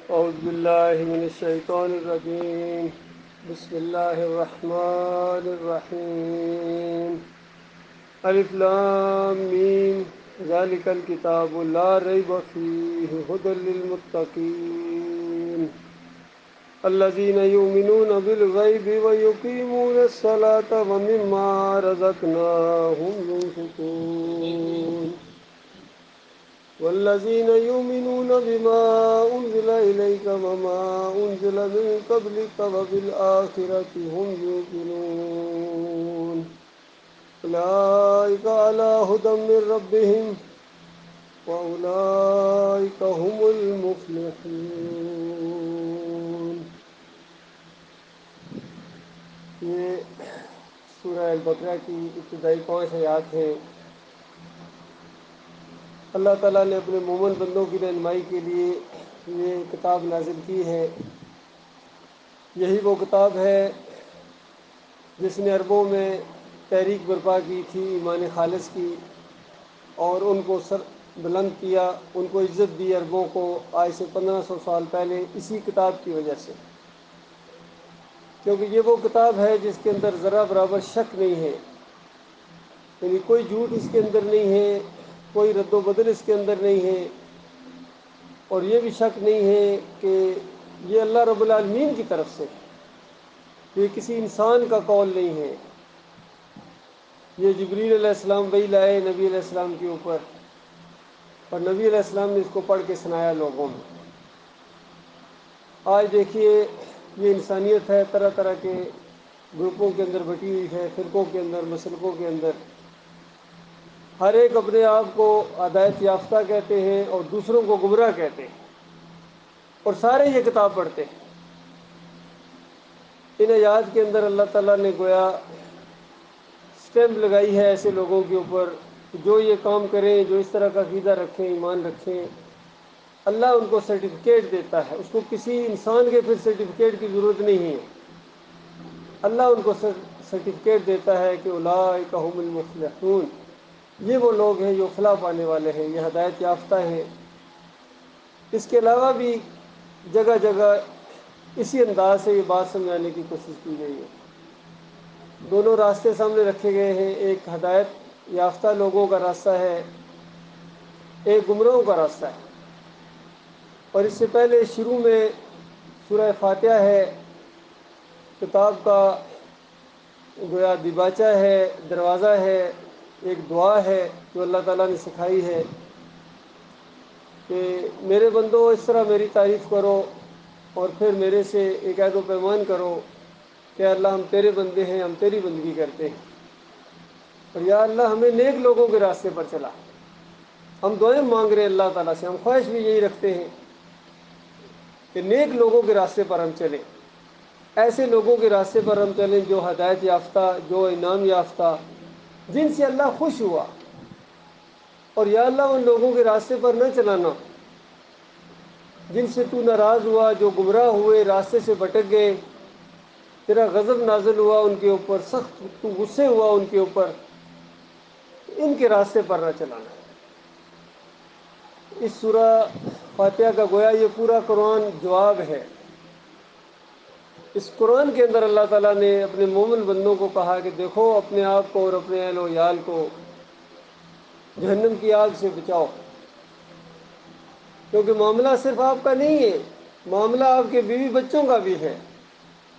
اعوذ باللہ من الشیطان الرجیم بسم اللہ الرحمن الرحیم الف لام میم ذالک الکتاب لا ریب فیہ ھدی للمتقین الذین یؤمنون بالغیب ویقیمون الصلاة ومما رزقناہم ينفقون والذین یؤمنون بما انزل الیک وما انزل من قبلک وبالآخرۃ هم یوقنون اولئک علی ھدی من ربہم واولئک هم المفلحون۔ یہ سورہ البقرہ کی ابتدائی 5 آیات ہیں۔ اللہ تعالیٰ نے اپنے مومن بندوں کی رہنمائی کے لیے یہ کتاب نازل کی ہے۔ یہی وہ کتاب ہے جس نے عربوں میں تحریک برپا کی تھی ایمان خالص کی، اور ان کو سر بلند کیا، ان کو عزت دی عربوں کو آج سے 1500 سال پہلے اسی کتاب کی وجہ سے، کیونکہ یہ وہ کتاب ہے جس کے اندر ذرا برابر شک نہیں ہے، یعنی کوئی جھوٹ اس کے اندر نہیں ہے، کوئی رد و بدل اس کے اندر نہیں ہے، اور یہ بھی شک نہیں ہے کہ یہ اللہ رب العالمین کی طرف سے، یہ کسی انسان کا قول نہیں ہے۔ یہ جبریل علیہ السلام وحی لائے نبی علیہ السلام کے اوپر، اور نبی علیہ السلام نے اس کو پڑھ کے سنایا لوگوں میں۔ آج دیکھیے یہ انسانیت ہے، طرح طرح کے گروپوں کے اندر بٹی ہوئی ہے، فرقوں کے اندر، مسلکوں کے اندر۔ ہر ایک اپنے آپ کو ہدایت یافتہ کہتے ہیں اور دوسروں کو گمراہ کہتے ہیں، اور سارے یہ کتاب پڑھتے ہیں۔ ان آیات کے اندر اللہ تعالیٰ نے گویا اسٹیمپ لگائی ہے ایسے لوگوں کے اوپر جو یہ کام کریں، جو اس طرح کا عقیدہ رکھیں، ایمان رکھیں، اللہ ان کو سرٹیفکیٹ دیتا ہے۔ اس کو کسی انسان کے پھر سرٹیفکیٹ کی ضرورت نہیں ہے، اللہ ان کو سرٹیفکیٹ دیتا ہے کہ اولئک ھم المفلحون، یہ وہ لوگ ہیں جو فلاح پانے والے ہیں، یہ ہدایت یافتہ ہیں۔ اس کے علاوہ بھی جگہ جگہ اسی انداز سے یہ بات سمجھانے کی کوشش کی گئی ہے۔ دونوں راستے سامنے رکھے گئے ہیں، ایک ہدایت یافتہ لوگوں کا راستہ ہے، ایک گمراہوں کا راستہ ہے۔ اور اس سے پہلے شروع میں سورہ فاتحہ ہے، کتاب کا گویا دیباچہ ہے، دروازہ ہے، ایک دعا ہے جو اللہ تعالیٰ نے سکھائی ہے کہ میرے بندو اس طرح میری تعریف کرو، اور پھر میرے سے ایک عہد و پیمان کرو کہ اللہ ہم تیرے بندے ہیں، ہم تیری بندگی کرتے ہیں، اور یا اللہ ہمیں نیک لوگوں کے راستے پر چلا۔ ہم دعائیں مانگ رہے ہیں اللہ تعالیٰ سے، ہم خواہش بھی یہی رکھتے ہیں کہ نیک لوگوں کے راستے پر ہم چلیں، ایسے لوگوں کے راستے پر ہم چلیں جو ہدایت یافتہ، جو انعام یافتہ، جن سے اللہ خوش ہوا۔ اور یا اللہ ان لوگوں کے راستے پر نہ چلانا جن سے تو ناراض ہوا، جو گمراہ ہوئے، راستے سے بھٹک گئے، تیرا غضب نازل ہوا ان کے اوپر، سخت تو غصے ہوا ان کے اوپر، ان کے راستے پر نہ چلانا۔ اس سورہ فاتحہ کا گویا یہ پورا قرآن جواب ہے۔ اس قرآن کے اندر اللہ تعالیٰ نے اپنے مومن بندوں کو کہا کہ دیکھو اپنے آپ کو اور اپنے اہل و عیال کو جہنم کی آگ سے بچاؤ، کیونکہ معاملہ صرف آپ کا نہیں ہے، معاملہ آپ کے بیوی بچوں کا بھی ہے،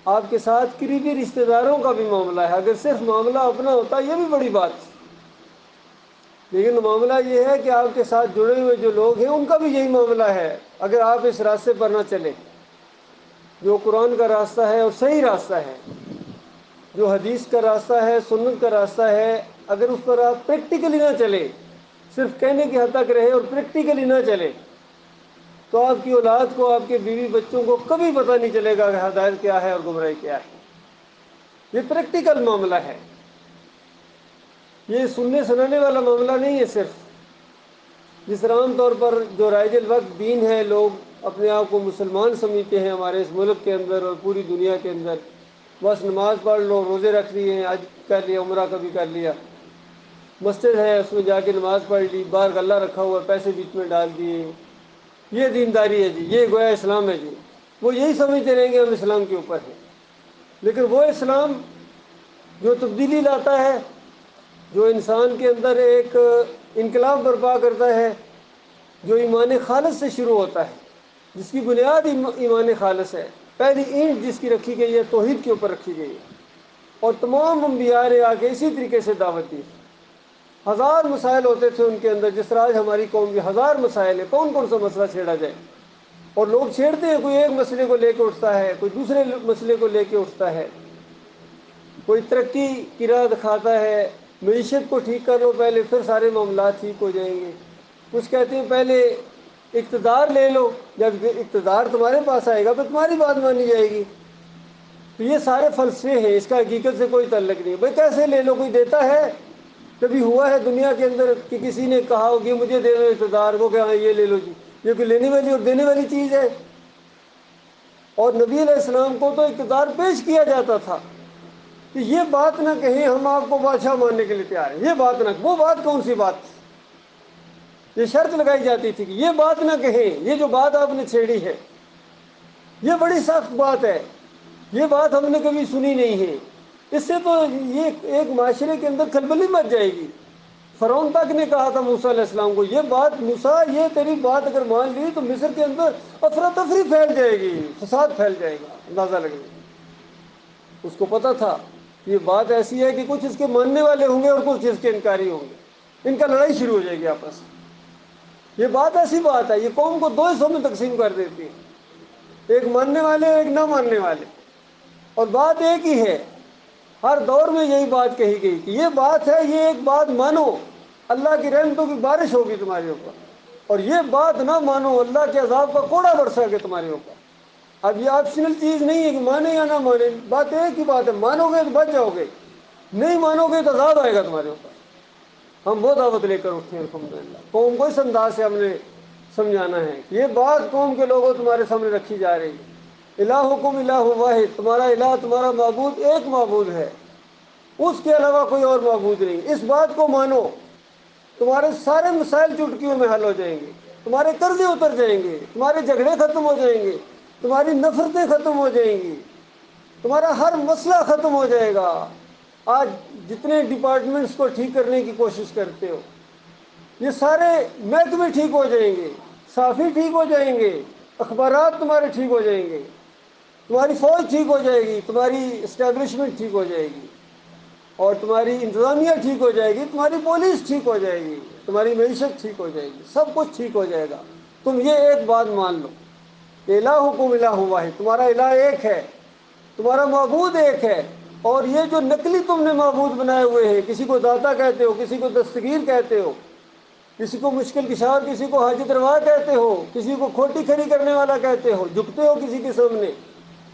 آپ کے ساتھ قریبی رشتہ داروں کا بھی معاملہ ہے۔ اگر صرف معاملہ اپنا ہوتا یہ بھی بڑی بات ہے، لیکن معاملہ یہ ہے کہ آپ کے ساتھ جڑے ہوئے جو لوگ ہیں ان کا بھی یہی معاملہ ہے۔ اگر آپ اس راستے پر نہ چلیں جو قرآن کا راستہ ہے اور صحیح راستہ ہے، جو حدیث کا راستہ ہے، سنت کا راستہ ہے، اگر اس پر آپ پریکٹیکلی نہ چلیں، صرف کہنے کی حد تک رہے اور پریکٹیکلی نہ چلیں، تو آپ کی اولاد کو، آپ کے بیوی بچوں کو کبھی پتہ نہیں چلے گا کہ ہدایت کیا ہے اور گمراہی کیا ہے۔ یہ پریکٹیکل معاملہ ہے، یہ سننے سنانے والا معاملہ نہیں ہے صرف، جس طرح عام طور پر جو رائج الوقت دین ہے، لوگ اپنے آپ کو مسلمان سمجھتے ہیں ہمارے اس ملک کے اندر اور پوری دنیا کے اندر، بس نماز پڑھ لو، روزے رکھ لیے ہیں، حج کر لیا، عمرہ کبھی کر لیا، مسجد ہے اس میں جا کے نماز پڑھ لی، باہر غلہ رکھا ہوا ہے پیسے بیچ میں ڈال دیے، یہ دینداری ہے جی، یہ گویا اسلام ہے جی، وہ یہی سمجھتے رہیں گے ہم اسلام کے اوپر ہیں، لیکن وہ اسلام جو تبدیلی لاتا ہے، جو انسان کے اندر ایک انقلاب برپا کرتا ہے، جو ایمان خالص سے شروع ہوتا ہے، جس کی بنیاد ایمان خالص ہے، پہلی اینٹ جس کی رکھی گئی ہے توحید کے اوپر رکھی گئی ہے، اور تمام انبیاء نے آ کے اسی طریقے سے دعوت دی۔ ہزار مسائل ہوتے تھے ان کے اندر، جس طرح آج ہماری قوم کے ہزار مسائل ہیں، کون کون سا مسئلہ چھیڑا جائے، اور لوگ چھیڑتے ہیں، کوئی ایک مسئلے کو لے کے اٹھتا ہے، کوئی دوسرے مسئلے کو لے کے اٹھتا ہے، کوئی ترقی کی راہ دکھاتا ہے، معیشت کو ٹھیک کر لو پہلے پھر سارے معاملات ٹھیک ہو جائیں گے، کچھ کہتے ہیں پہلے اقتدار لے لو، جب اقتدار تمہارے پاس آئے گا تو تمہاری بات مانی جائے گی۔ تو یہ سارے فلسفے ہیں، اس کا حقیقت سے کوئی تعلق نہیں۔ بھائی کیسے لے لو، کوئی دیتا ہے؟ کبھی ہوا ہے دنیا کے اندر کہ کسی نے کہا ہو کہ مجھے دے دو اقتدار کو، کہ ہاں یہ لے لو جی؟ یہ کوئی لینے والی اور دینے والی چیز ہے؟ اور نبی علیہ السلام کو تو اقتدار پیش کیا جاتا تھا کہ یہ بات نہ کہیں ہم آپ کو بادشاہ ماننے کے لیے تیار ہیں، یہ بات نہ، وہ بات کون سی بات تھی؟ یہ شرط لگائی جاتی تھی کہ یہ بات نہ کہیں، یہ جو بات آپ نے چھیڑی ہے یہ بڑی سخت بات ہے، یہ بات ہم نے کبھی سنی نہیں ہے، اس سے تو یہ ایک معاشرے کے اندر کھلبلی مچ جائے گی۔ فرعون تک نے کہا تھا موسیٰ علیہ السلام کو، یہ بات موسیٰ، یہ تیری بات اگر مان لی تو مصر کے اندر افراتفری پھیل جائے گی، فساد پھیل جائے گا، اندازہ لگے گا۔ اس کو پتہ تھا یہ بات ایسی ہے کہ کچھ اس کے ماننے والے ہوں گے اور کچھ اس کے انکاری ہوں گے، ان کا لڑائی شروع ہو جائے گی آپس میں۔ یہ بات ایسی بات ہے، یہ قوم کو دو حصوں میں تقسیم کر دیتی ہے، ایک ماننے والے ایک نہ ماننے والے، اور بات ایک ہی ہے۔ ہر دور میں یہی بات کہی گئی کہ یہ بات ہے، یہ ایک بات مانو، اللہ کی رحمتوں کی بارش ہوگی تمہارے اوپر، اور یہ بات نہ مانو، اللہ کے عذاب کا کوڑا برسے گا تمہارے اوپر۔ اب یہ آپشنل چیز نہیں ہے کہ مانے یا نہ مانے، بات ایک ہی بات ہے، مانو گے تو بچ جاؤ گے، نہیں مانو گے تو عذاب آئے گا تمہارے اوپر۔ ہم وہ دعوت لے کر اٹھے ہیں الحمدللہ، قوم کو اس انداز سے ہم نے سمجھانا ہے کہ یہ بات قوم کے لوگوں تمہارے سامنے رکھی جا رہی ہے، الہکم الہ واحد، تمہارا الہ، تمہارا معبود ایک معبود ہے، اس کے علاوہ کوئی اور معبود نہیں، اس بات کو مانو، تمہارے سارے مسائل چٹکیوں میں حل ہو جائیں گے، تمہارے قرضے اتر جائیں گے، تمہارے جھگڑے ختم ہو جائیں گے، تمہاری نفرتیں ختم ہو جائیں گی، تمہارا ہر مسئلہ ختم ہو جائے گا۔ آج جتنے ڈپارٹمنٹس کو ٹھیک کرنے کی کوشش کرتے ہو، یہ سارے محکمے ٹھیک ہو جائیں گے، صحافی ٹھیک ہو جائیں گے، اخبارات تمہارے ٹھیک ہو جائیں گے، تمہاری فوج ٹھیک ہو جائے گی، تمہاری اسٹیبلشمنٹ ٹھیک ہو جائے گی، اور تمہاری انتظامیہ ٹھیک ہو جائے گی، تمہاری پولیس ٹھیک ہو جائے گی، تمہاری معیشت ٹھیک ہو جائے گی، سب کچھ ٹھیک ہو جائے گا۔ تم یہ ایک بات مان لو، الہکم الہ واحد، تمہارا الہ ایک ہے، تمہارا معبود ایک ہے، اور یہ جو نقلی تم نے معبود بنائے ہوئے ہیں، کسی کو داتا کہتے ہو، کسی کو دستگیر کہتے ہو، کسی کو مشکل کشا، کسی کو حاجت روا کہتے ہو، کسی کو کھوٹی کھری کرنے والا کہتے ہو، جھکتے ہو کسی کے سامنے،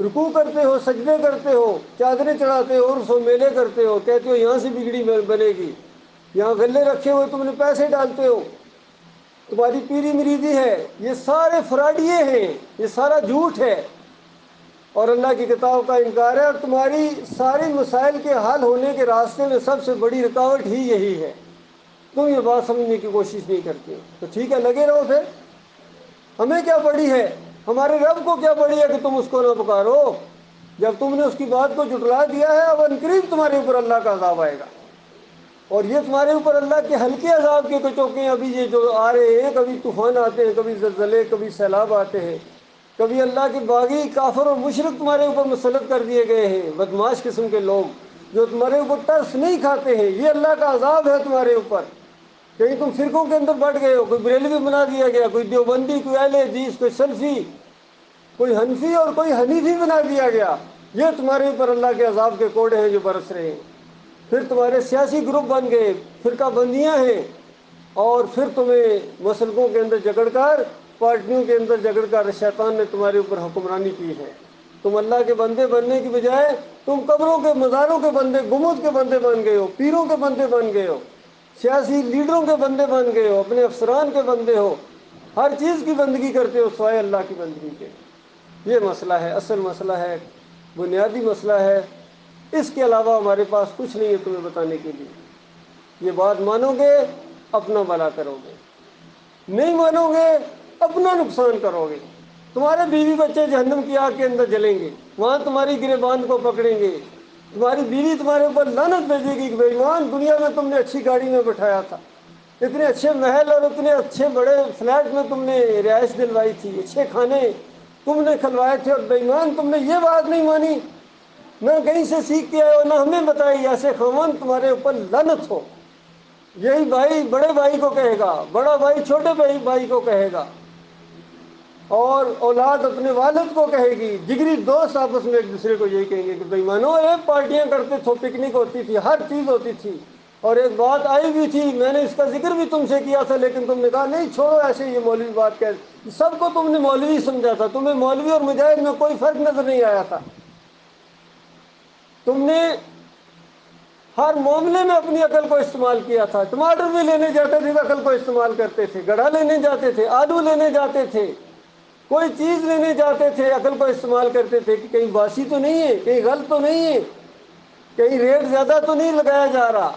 رکوع کرتے ہو، سجدے کرتے ہو، چادریں چڑھاتے ہو، عرس و میلے کرتے ہو، کہتے ہو یہاں سے بگڑی بنے گی، یہاں غلے رکھے ہوئے تم نے پیسے ڈالتے ہو، تمہاری پیری مریدی ہے، یہ سارے فراڈیے ہیں، یہ سارا جھوٹ ہے، اور اللہ کی کتاب کا انکار ہے، اور تمہاری ساری مسائل کے حل ہونے کے راستے میں سب سے بڑی رکاوٹ ہی یہی ہے۔ تم یہ بات سمجھنے کی کوشش نہیں کرتے، تو ٹھیک ہے، لگے رہو پھر، ہمیں کیا پڑی ہے، ہمارے رب کو کیا پڑی ہے کہ تم اس کو نہ پکارو؟ جب تم نے اس کی بات کو جھٹلا دیا ہے، اب عنقریب تمہارے اوپر اللہ کا عذاب آئے گا، اور یہ تمہارے اوپر اللہ کے ہلکے عذاب کے کچوکے ابھی یہ جو آ رہے ہیں، کبھی طوفان آتے ہیں، کبھی زلزلے، کبھی سیلاب آتے ہیں، کبھی اللہ کے باغی کافر اور مشرک تمہارے اوپر مسلط کر دیے گئے ہیں، بدماش قسم کے لوگ جو تمہارے اوپر ترس نہیں کھاتے ہیں، یہ اللہ کا عذاب ہے تمہارے اوپر۔ کہیں تم فرقوں کے اندر بٹ گئے ہو، کوئی بریلوی بنا دیا گیا، کوئی دیوبندی، کوئی اہل حدیث، کوئی سلفی، کوئی حنفی اور کوئی حنیفی بنا دیا گیا، یہ تمہارے اوپر اللہ کے عذاب کے کوڑے ہیں جو برس رہے ہیں۔ پھر تمہارے سیاسی گروپ بن گئے، فرقہ بندیاں ہیں، اور پھر تمہیں مسلکوں کے اندر جگڑ کر، پارٹیوں کے اندر جگڑ کر شیطان نے تمہارے اوپر حکمرانی کی ہے۔ تم اللہ کے بندے بننے کی بجائے تم قبروں کے، مزاروں کے بندے، گنبد کے بندے بن گئے ہو، پیروں کے بندے بن گئے ہو، سیاسی لیڈروں کے بندے بن گئے ہو، اپنے افسران کے بندے ہو، ہر چیز کی بندگی کرتے ہو سوائے اللہ کی بندگی کے۔ یہ مسئلہ ہے، اصل مسئلہ ہے، بنیادی مسئلہ ہے، اس کے علاوہ ہمارے پاس کچھ نہیں ہے تمہیں بتانے کے لیے۔ یہ بات مانو گے، اپنا بھلا کرو گے، نہیں مانو گے، اپنا نقصان کرو گے۔ تمہارے بیوی بچے جہنم کی آگ کے اندر جلیں گے، وہاں تمہاری گریبان کو پکڑیں گے، تمہاری بیوی تمہارے اوپر لعنت بھیجے گی کہ بے ایمان، دنیا میں تم نے اچھی گاڑی میں بٹھایا تھا، اتنے اچھے محل اور اتنے اچھے بڑے فلیٹ میں تم نے رہائش دلوائی تھی، اچھے کھانے تم نے کھلوائے تھے، اور بے ایمان تم نے یہ بات نہیں مانی، نہ کہیں سے سیکھ کے آئے ہو نہ ہمیں بتائی، ایسے خاوند تمہارے اوپر لعنت ہو۔ یہی بھائی بڑے بھائی کو کہے گا، بڑا بھائی چھوٹے بھائی کو کہے گا، اور اولاد اپنے والد کو کہے گی، جگری دوست آپس میں ایک دوسرے کو یہی کہیں گے کہ بے ایمانو، ایک پارٹیاں کرتے تھے، پکنک ہوتی تھی، ہر چیز ہوتی تھی، اور ایک بات آئی بھی تھی، میں نے اس کا ذکر بھی تم سے کیا تھا، لیکن تم نے کہا نہیں چھوڑو ایسے، یہ مولوی بات کہہ، سب کو تم نے مولوی سمجھا تھا، تمہیں مولوی اور مجاہد میں کوئی فرق نظر نہیں آیا تھا، تم نے ہر معاملے میں اپنی عقل کو استعمال کیا تھا، ٹماٹر بھی لینے جاتے تھے عقل کو استعمال کرتے تھے، گڑھا لینے جاتے تھے، آلو لینے جاتے تھے، کوئی چیز لینے جاتے تھے عقل کو استعمال کرتے تھے کہ کہیں باسی تو نہیں ہے، کہیں غلط تو نہیں ہے، کہیں ریٹ زیادہ تو نہیں لگایا جا رہا،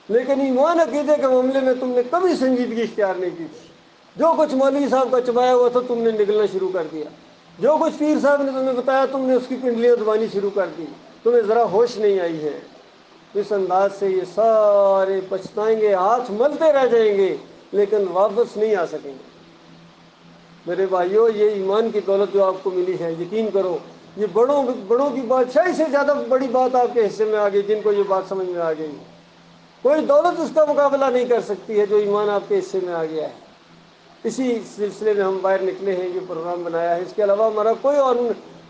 لیکن ایمان عقیدے کے معاملے میں تم نے کبھی سنجیدگی اختیار نہیں کی تھی، جو کچھ مولوی صاحب کا چبایا ہوا تھا تم نے نگلنا شروع کر دیا، جو کچھ پیر صاحب نے تمہیں بتایا تم نے اس کی پنڈلیاں دبانی شروع کر دی، تمہیں ذرا ہوش نہیں آئی ہے۔ اس انداز سے یہ سارے پچھتائیں گے، ہاتھ ملتے رہ جائیں گے، لیکن واپس نہیں آ سکیں گے۔ میرے بھائیوں، یہ ایمان کی دولت جو آپ کو ملی ہے، یقین کرو یہ بڑوں کی بادشاہی سے زیادہ بڑی بات آپ کے حصے میں آ گئی، جن کو یہ بات سمجھ میں آ گئی، کوئی دولت اس کا مقابلہ نہیں کر سکتی ہے جو ایمان آپ کے حصے میں آ گیا ہے۔ اسی سلسلے میں ہم باہر نکلے ہیں، یہ پروگرام بنایا ہے، اس کے علاوہ ہمارا کوئی اور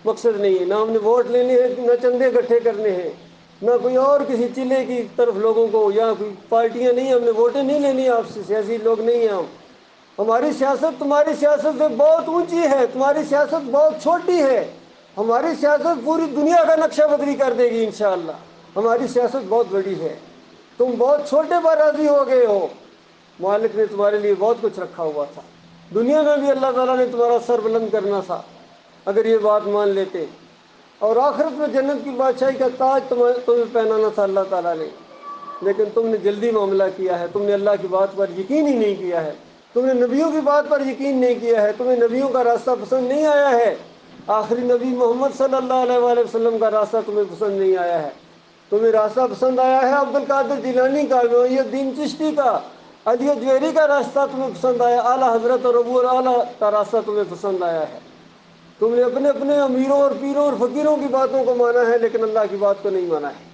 مقصد نہیں ہے، نہ ہم نے ووٹ لینے ہیں، نہ چندے اکٹھے کرنے ہیں، نہ کوئی اور کسی چلے کی طرف لوگوں کو، یا کوئی پارٹیاں نہیں، ہم نے ووٹیں نہیں لینی آپ سے، سیاسی لوگ نہیں ہیں ہم۔ ہماری سیاست تمہاری سیاست سے بہت اونچی ہے، تمہاری سیاست بہت چھوٹی ہے، ہماری سیاست پوری دنیا کا نقشہ بدری کر دے گی انشاءاللہ، ہماری سیاست بہت بڑی ہے، تم بہت چھوٹے پر راضی ہو گئے ہو، مالک نے تمہارے لیے بہت کچھ رکھا ہوا تھا، دنیا میں بھی اللہ تعالیٰ نے تمہارا سر بلند کرنا تھا اگر یہ بات مان لیتے، اور آخرت میں جنت کی بادشاہی کا تاج تمہیں پہنانا تھا اللہ تعالیٰ نے، لیکن تم نے جلدی معاملہ کیا ہے، تم نے اللہ کی بات پر یقین ہی نہیں کیا ہے، تم نے نبیوں کی بات پر یقین نہیں کیا ہے، تمہیں نبیوں کا راستہ پسند نہیں آیا ہے، آخری نبی محمد صلی اللہ علیہ وآلہ وسلم کا راستہ تمہیں پسند نہیں آیا ہے، تمہیں راستہ پسند آیا ہے عبد القادر جیلانی کا، معین الدین چشتی کا، علی جویری کا راستہ تمہیں پسند آیا، اعلیٰ حضرت اور ابو اعلیٰ کا راستہ تمہیں پسند آیا ہے، تم نے اپنے اپنے امیروں اور پیروں اور فقیروں کی باتوں کو مانا ہے، لیکن اللہ کی بات کو نہیں مانا ہے۔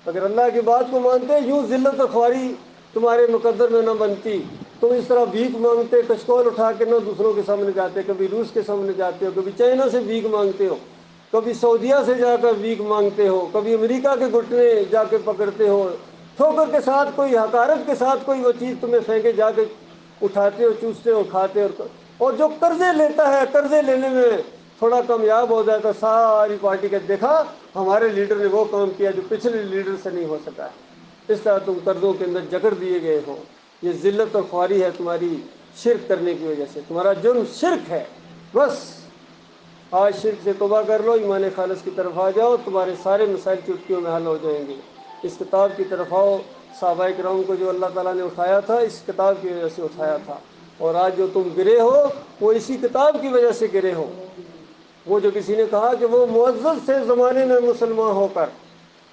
اگر اللہ کی بات کو مانتے، یوں ذلت و خواری تمہارے مقدر میں نہ بنتی، تم اس طرح بھیک مانگتے، کشکول اٹھا کے نہ دوسروں کے سامنے جاتے، کبھی روس کے سامنے جاتے ہو، کبھی چائنا سے بھیک مانگتے ہو، کبھی سعودیہ سے جا کر بھیک مانگتے ہو، کبھی امریکہ کے گھٹنے جا کے پکڑتے ہو، ٹھوکر کے ساتھ کوئی حقارت کے ساتھ کوئی وہ چیز تمہیں پھینکے جا کے اٹھاتے ہو، چوستے ہو، کھاتے ہو، اور جو قرضے لیتا ہے قرضے لینے میں تھوڑا کامیاب ہو جائے تو ساری پارٹی کا دیکھا ہمارے لیڈر نے وہ کام کیا جو پچھلے لیڈر سے نہیں ہو سکا ہے، اس طرح تم قرضوں کے اندر جکڑ دیے گئے ہو، یہ ذلت اور خواری ہے تمہاری شرک کرنے کی وجہ سے، تمہارا جرم شرک ہے، بس آج شرک سے توبہ کر لو، ایمان خالص کی طرف آ جاؤ، تمہارے سارے مسائل چٹکیوں میں حل ہو جائیں گے، اس کتاب کی طرف آؤ، صحابہ کرام کو جو اللہ تعالیٰ نے اٹھایا تھا اس کتاب کی وجہ سے اٹھایا تھا، اور آج جو تم گرے ہو وہ اسی کتاب کی وجہ سے گرے ہو۔ وہ جو کسی نے کہا کہ وہ معزز تھے زمانے میں مسلمان ہو کر،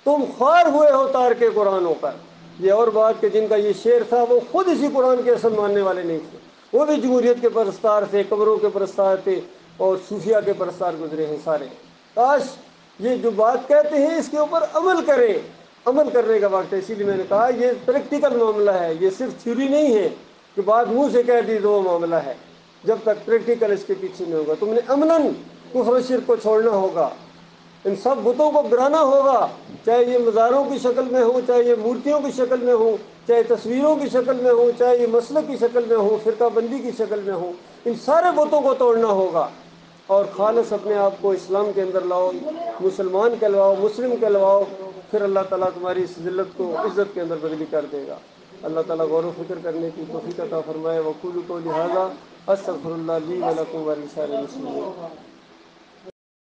تم خوار ہوئے ہو تار کے قرآن ہو کر، یہ اور بات کہ جن کا یہ شعر تھا وہ خود اسی قرآن کے اصل ماننے والے نہیں تھے، وہ بھی جمہوریت کے پرستار تھے، قبروں کے پرستار تھے، اور صوفیہ کے پرستار گزرے ہیں سارے۔ کاش یہ جو بات کہتے ہیں اس کے اوپر عمل کریں، عمل کرنے کا وقت ہے، اسی لیے میں نے کہا یہ پریکٹیکل معاملہ ہے، یہ صرف تھیوری نہیں ہے کہ بات منہ سے کہہ دی تو وہ معاملہ ہے، جب تک پریکٹیکل اس کے پیچھے نہیں ہوگا، تم نے عملاً کفر و شرک کو چھوڑنا ہوگا، ان سب بتوں کو گرانا ہوگا، چاہے یہ مزاروں کی شکل میں ہوں، چاہے یہ مورتیوں کی شکل میں ہوں، چاہے تصویروں کی شکل میں ہوں، چاہے یہ مسلک کی شکل میں ہوں، فرقہ بندی کی شکل میں ہوں، ان سارے بتوں کو توڑنا ہوگا، اور خالص اپنے آپ کو اسلام کے اندر لاؤ، مسلمان کہلواؤ، مسلم کہلواؤ، پھر اللہ تعالیٰ تمہاری اس ذلت کو عزت کے اندر بدلی کر دے گا۔ اللہ تعالیٰ غور و فکر کرنے کی توفیق عطا فرمائے۔ وقولوا قولی ھذا استغفر اللہ لی ولکم ولسائر المسلمین۔